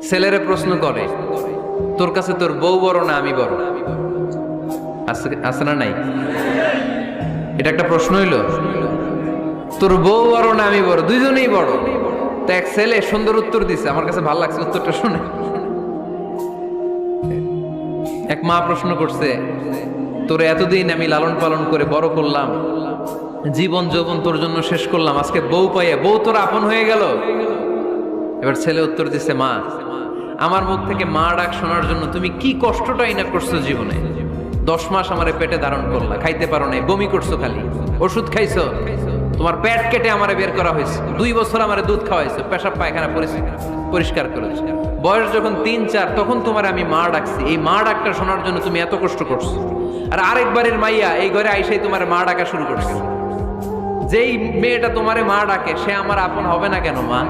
ছেলেরে প্রশ্ন করে, তোর কাছে তোর বউ বড় না আমি বড়? আছে না নাই? এটা একটা প্রশ্ন হইলো। তোর বউ বড় না আমি বড়? দুইজনেই বড়। তো এক ছেলে সুন্দর উত্তর দিছে, আমার কাছে ভালো লাগছে উত্তরটা শুনে। এক মা প্রশ্ন করছে, তোরে এতদিন আমি লালন পালন করে বড় করলাম, জীবন যৌবন তোর জন্য শেষ করলাম, আজকে বউ পাইয়ে বউ তোর আপন হয়ে গেল। এবার ছেলে উত্তর দিছে, মা, আমার মুখ থেকে মা ডাক শোনার জন্য তুমি কি কষ্টটাই না করছো জীবনে। 10 মাস আমারে পেটে ধারণ করলা, খাইতে পারো নাই, বমি করছো, খালি ওষুধ খাইছো, তোমার পেট কেটে আমারে বের করা হয়েছে, 2 বছর আমারে দুধ খাওয়াইছো, পেশাব পায়খানা পরিষ্কার করেছো। বয়স যখন 3-4 তখন তোমার আমি মা ডাকছি, এই মা ডাকটা শোনার জন্য তুমি এত কষ্ট করছো। আর আরেকবারের মাইয়া এই ঘরে আইসাই তোমার মা ডাকা শুরু করছে। যেই মেয়েটা তোমারে মা ডাকে সে আমার আপন হবে না কেন মা?